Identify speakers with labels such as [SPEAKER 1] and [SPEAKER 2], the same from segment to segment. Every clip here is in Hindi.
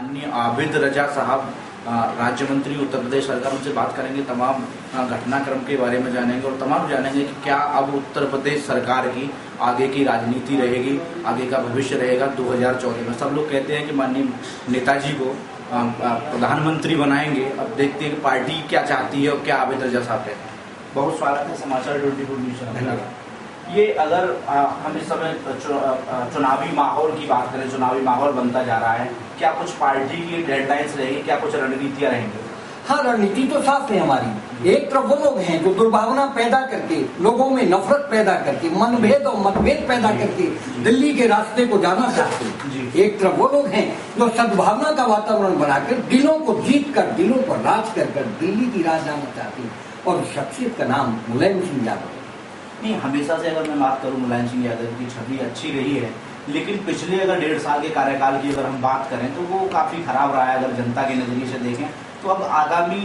[SPEAKER 1] माननीय आबिद रजा साहब राज्य मंत्री उत्तर प्रदेश सरकार, उनसे बात करेंगे, तमाम घटनाक्रम के बारे में जानेंगे और तमाम जानेंगे कि क्या अब उत्तर प्रदेश सरकार की आगे की राजनीति रहेगी, आगे का भविष्य रहेगा 2014 में। सब लोग कहते हैं कि माननीय नेताजी को प्रधानमंत्री बनाएंगे। अब देखते हैं कि पार्टी क्या चाहती है और क्या आबिद रजा साहब कहते हैं। बहुत स्वागत है समाचार 24 न्यूज चैनल। ये अगर हम इस समय चुनावी माहौल की बात करें, चुनावी माहौल बनता जा रहा है, क्या कुछ पार्टी की डेडलाइंस रहेगी, क्या कुछ रणनीतियां रहेंगी?
[SPEAKER 2] हाँ, रणनीति तो साफ है हमारी। एक तरफ वो लोग हैं जो दुर्भावना पैदा करके, लोगों में नफरत पैदा करके, मनभेद और मतभेद पैदा करके दिल्ली के रास्ते को जाना चाहते हैं। एक तरफ वो लोग हैं जो सद्भावना का वातावरण बनाकर, दिलों को जीत कर, दिलों पर राज कर दिल्ली की राह जाना चाहते हैं। और उस शख्सियत का नाम मुलायम सिंह यादव।
[SPEAKER 1] नहीं, हमेशा से अगर मैं बात करूं, मुलायम सिंह यादव की छवि अच्छी रही है, लेकिन पिछले अगर 1.5 साल के कार्यकाल की अगर हम बात करें तो वो काफी खराब रहा है। अगर जनता के नजरिए से देखें तो अब आगामी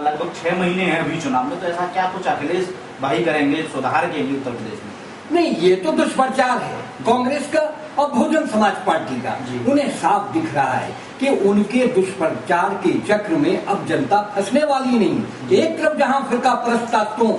[SPEAKER 1] लगभग 6 महीने हैं अभी चुनाव में, तो ऐसा क्या कुछ अखिलेश भाई करेंगे सुधार के लिए उत्तर प्रदेश में?
[SPEAKER 2] नहीं, ये तो दुष्प्रचार है कांग्रेस का और बहुजन समाज पार्टी का। उन्हें साफ दिख रहा है कि उनके दुष्प्रचार के चक्र में अब जनता फंसने वाली नहीं। एक तरफ जहां फिरका परस्त ताकतों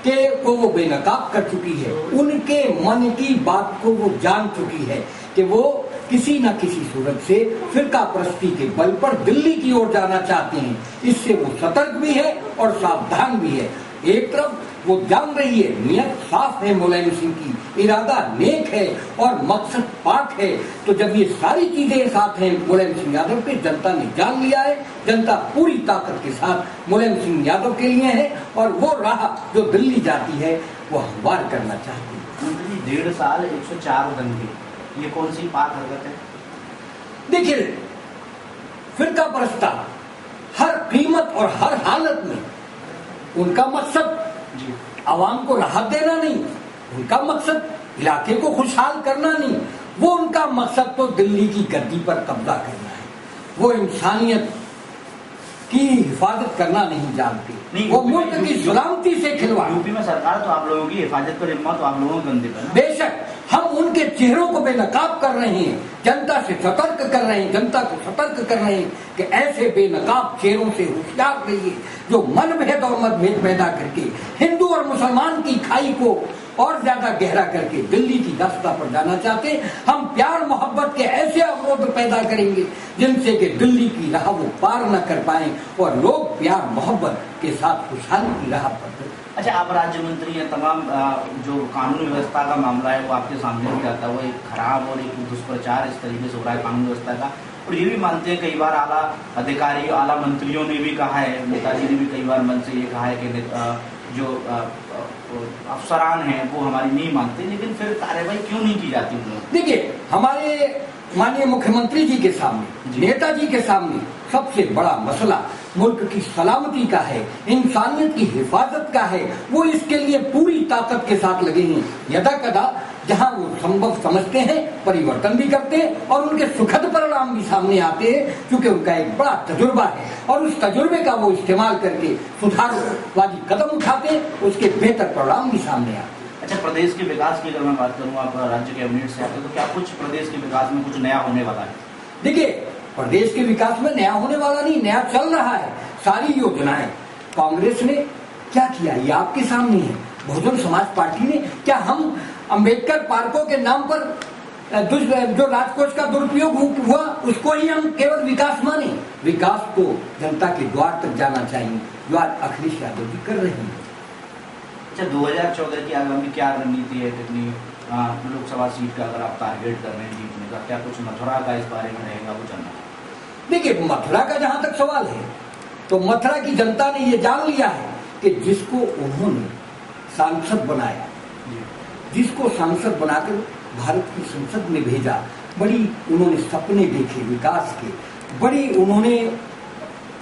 [SPEAKER 2] को वो बेनकाब कर चुकी है, उनके मन की बात को वो जान चुकी है कि वो किसी न किसी सूरत से फिरका परस्ती के बल पर दिल्ली की ओर जाना चाहते हैं। इससे वो सतर्क भी है और सावधान भी है। एक तरफ वो जान रही है, नियत साफ है मुलायम सिंह की, इरादा नेक है और मकसद पाक है। तो जब ये सारी चीजें साथ हैं मुलायम सिंह यादव के, जनता ने जान लिया है, जनता पूरी ताकत के साथ मुलायम सिंह यादव के लिए है और वो राह जो दिल्ली जाती है वो हमवार करना चाहती है।
[SPEAKER 1] 1.5 साल 104 दंगे, ये कौन सी पाक हरकत है?
[SPEAKER 2] देखिए, फिरका परस्ता हर कीमत और हर हालत में उनका मकसद आवाम को राहत देना नहीं, उनका मकसद इलाके को खुशहाल करना नहीं, वो उनका मकसद तो दिल्ली की गद्दी पर कब्जा करना है। वो इंसानियत की हिफाजत करना नहीं जानते, वो मुल्क की सलामती से खिलवाड़।
[SPEAKER 1] यूपी में सरकार तो आप लोगों की हिफाजत पर हिम्मत, तो आप लोगों के कंधे पर।
[SPEAKER 2] बेशक हम उनके चेहरों को बेनकाब कर रहे हैं, जनता से सतर्क कर रहे हैं, जनता को सतर्क कर रहे हैं कि ऐसे बेनकाब चेहरों से होशियार रहिए जो मनभेद और मतभेद पैदा करके हिंदू और मुसलमान की खाई को और ज्यादा गहरा करके दिल्ली की रास्ता पर जाना चाहते हैं। हम प्यार मोहब्बत के ऐसे अवरोध पैदा करेंगे जिनसे कि दिल्ली की राह वो पार न कर पाए और लोग प्यार मोहब्बत के साथ खुशहाली की राह पर।
[SPEAKER 1] अच्छा, आप राज्य मंत्री हैं, तमाम जो कानून व्यवस्था का मामला है वो आपके सामने भी आता है, वो एक खराब और एक दुष्प्रचार इस तरीके से हो रहा है कानून व्यवस्था का। और ये भी मानते हैं कई बार आला अधिकारी, आला मंत्रियों ने भी कहा है, नेताजी ने भी कई बार मन से ये कहा है कि जो अफसरान हैं वो हमारी नहीं मानते, लेकिन फिर कार्रवाई क्यों नहीं की जाती?
[SPEAKER 2] देखिए, हमारे माननीय मुख्यमंत्री जी के सामने, नेताजी के सामने सबसे बड़ा मसला मुल्क की सलामती का है, इंसानियत की हिफाजत का है। वो इसके लिए पूरी ताकत के साथ लगे हैं। यदा कदा जहां वो संभव समझते हैं परिवर्तन भी करते हैं और उनके सुखद परिणाम भी सामने आते हैं, क्योंकि उनका एक बड़ा तजुर्बा है और उस तजुर्बे का वो इस्तेमाल करके सुधारवादी कदम उठाते हैं, उसके बेहतर परिणाम भी सामने आते हैं।
[SPEAKER 1] अच्छा, प्रदेश के विकास की अगर मैं बात करूँ, आप राज्य कैबिनेट से आते हैं, तो क्या कुछ प्रदेश के विकास में कुछ नया होने वाला है?
[SPEAKER 2] देखिए, प्रदेश के विकास में नया होने वाला नहीं, नया चल रहा है। सारी योजनाएं कांग्रेस ने क्या किया ये आपके सामने है। बहुजन समाज पार्टी ने क्या, हम अंबेडकर पार्कों के नाम पर जो राजकोष का दुरुपयोग हुआ उसको ही हम केवल विकास माने? विकास को जनता के द्वार तक जाना चाहिए, जो आज अखिलेश यादव जी कर रहे हैं।
[SPEAKER 1] अच्छा, 2014 की आगामी क्या रणनीति है? कितनी लोकसभा सीट का अगर आप टारगेट कर रहे हैं जीतने का, क्या कुछ मथुरा का इस बारे में रहेगा वो जानना?
[SPEAKER 2] देखिए, मथुरा का जहां तक सवाल है तो मथुरा की जनता ने ये जान लिया है कि जिसको उन्होंने सांसद बनाया, जिसको सांसद बनाकर भारत की संसद में भेजा, बड़ी उन्होंने सपने देखे विकास के, बड़ी उन्होंने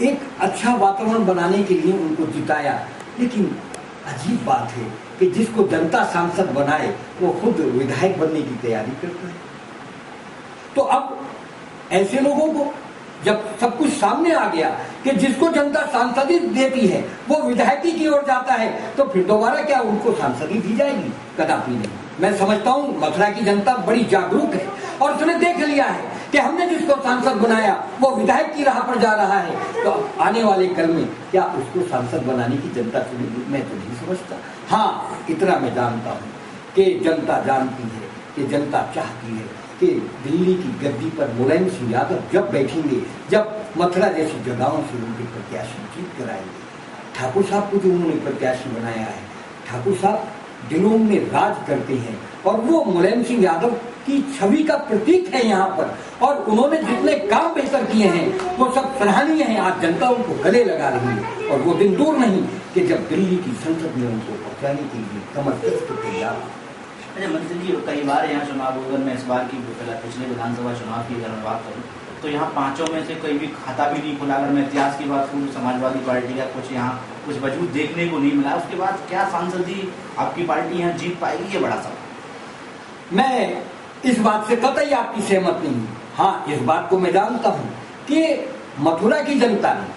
[SPEAKER 2] एक अच्छा वातावरण बनाने के लिए उनको जिताया। लेकिन अजीब बात है कि जिसको जनता सांसद बनाए वो खुद विधायक बनने की तैयारी करता है। तो अब ऐसे लोगों को जब सब कुछ सामने आ गया कि जिसको जनता सांसदी देती है वो विधायकी की ओर जाता है, तो फिर दोबारा क्या उनको सांसदी दी जाएगी? कदापि नहीं। मैं समझता हूँ मथुरा की जनता बड़ी जागरूक है और उसने देख लिया है कि हमने जिसको सांसद बनाया वो विधायक की राह पर जा रहा है, तो आने वाले कल में क्या उसको सांसद बनाने की जनता चुनेगी? मैं तो नहीं समझता। हाँ, इतना मैं जानता हूँ कि जनता जानती है, कि जनता चाहती है कि दिल्ली की गद्दी पर मुलायम सिंह यादव जब बैठेंगे, जब मथुरा जैसी जगहों से उनके प्रत्याशी जीत कराएंगे। ठाकुर साहब को जो उन्होंने प्रत्याशी बनाया है, ठाकुर साहब दिलों में राज करते हैं और वो मुलायम सिंह यादव की छवि का प्रतीक है यहाँ पर, और उन्होंने जितने काम बेहतर किए हैं वो सब सराहनीय हैं। आज जनता उनको गले लगा रही है और वो दिन दूर नहीं कि जब दिल्ली की संसद में उनको पहुंचाने के लिए कमर कस के तैयार।
[SPEAKER 1] अच्छा मंत्री जी, कई बार यहाँ चुनाव, अगर मैं इस बार की पिछले विधानसभा चुनाव की अगर मैं बात करूँ तो यहाँ पांचों में से कोई भी खाता भी नहीं खुला। अगर मैं इतिहास की बात करूँ, समाजवादी पार्टी का कुछ यहाँ कुछ वजूद देखने को नहीं मिला। उसके बाद क्या सांसद जी आपकी पार्टी यहाँ जीत पाएगी, ये बड़ा सवाल।
[SPEAKER 2] मैं इस बात से कतई आपकी सहमत नहीं हूँ। हाँ, इस बात को मैं जानता हूँ कि मथुरा की जनता ने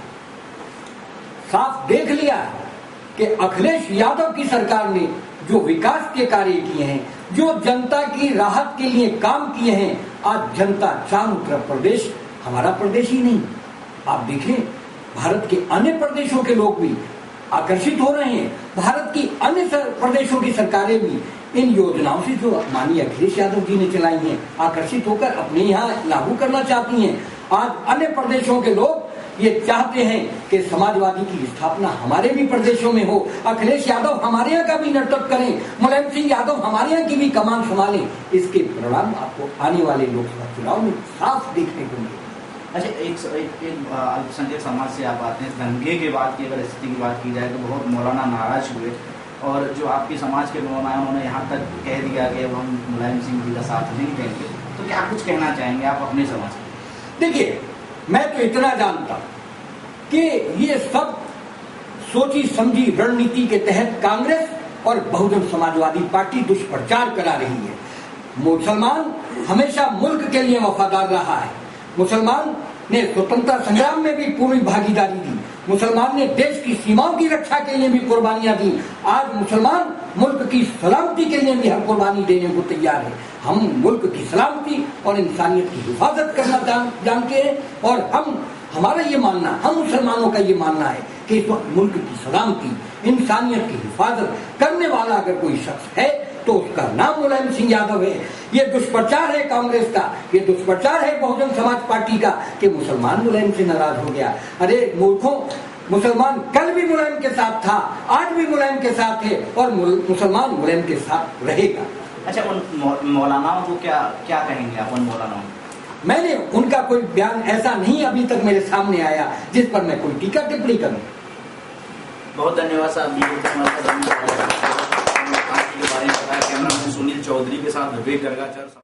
[SPEAKER 2] साफ देख लिया है कि अखिलेश यादव की सरकार ने जो विकास के कार्य किए हैं, जो जनता की राहत के लिए काम किए हैं, आज जनता चारों तरफ प्रदेश, हमारा प्रदेश ही नहीं, आप देखें भारत के अन्य प्रदेशों के लोग भी आकर्षित हो रहे हैं। भारत की अन्य प्रदेशों की सरकारें भी इन योजनाओं से जो माननीय अखिलेश यादव जी ने चलाई हैं आकर्षित होकर अपने यहाँ लागू करना चाहती हैं। आज अन्य प्रदेशों के लोग ये चाहते हैं कि समाजवादी की स्थापना हमारे भी प्रदेशों में हो, अखिलेश यादव हमारे यहाँ का भी नेतृत्व करें, मुलायम सिंह यादव हमारे यहाँ की भी कमान संभालें। इसके परिणाम आपको आने वाले लोकसभा चुनाव में साफ देखने को मिलेगा।
[SPEAKER 1] अच्छा, एक अल्पसंख्यक समाज से आप आते हैं, दंगे के बाद की अगर स्थिति की बात की जाए तो बहुत मौलाना नाराज हुए और जो आपके समाज के मौलाना उन्होंने यहाँ तक कह दिया कि अब हम मुलायम सिंह जी का साथ नहीं देंगे। तो क्या कुछ कहना चाहेंगे आप अपने समाज को?
[SPEAKER 2] देखिए, मैं तो इतना जानता कि ये सब सोची समझी रणनीति के तहत कांग्रेस और बहुजन समाजवादी पार्टी दुष्प्रचार करा रही है। मुसलमान हमेशा मुल्क के लिए वफादार रहा है। मुसलमान ने स्वतंत्रता संग्राम में भी पूरी भागीदारी दी। मुसलमान ने देश की सीमाओं की रक्षा के लिए भी कुर्बानियां दी। आज मुसलमान मुल्क की सलामती के लिए भी हर कुर्बानी देने को तैयार है। हम मुल्क की सलामती और इंसानियत की हिफाजत करना जानते हैं और हमारा ये मानना, हम मुसलमानों का ये मानना है कि इस वक्त मुल्क की सलामती, इंसानियत की हिफाजत करने वाला अगर कोई शख्स है तो उसका नाम मुलायम सिंह यादव है। ये दुष्प्रचार है कांग्रेस का, ये दुष्प्रचार है बहुजन समाज पार्टी का कि मुसलमान मुलायम से नाराज हो गया। अरे मूर्खों, मुसलमान कल भी मुलायम के साथ था, आज भी मुलायम के साथ है और मुसलमान मुलायम के साथ रहेगा।
[SPEAKER 1] अच्छा, उन मौलानाओं को क्या कहेंगे आप? उन मौलानाओं,
[SPEAKER 2] मैंने उनका कोई बयान ऐसा नहीं अभी तक मेरे सामने आया जिस पर मैं कोई टीका टिप्पणी करूं।
[SPEAKER 1] बहुत धन्यवाद साहब के बारे में बताया। कैमरा मैन सुनील चौधरी के साथ विवेक गर्गाचार।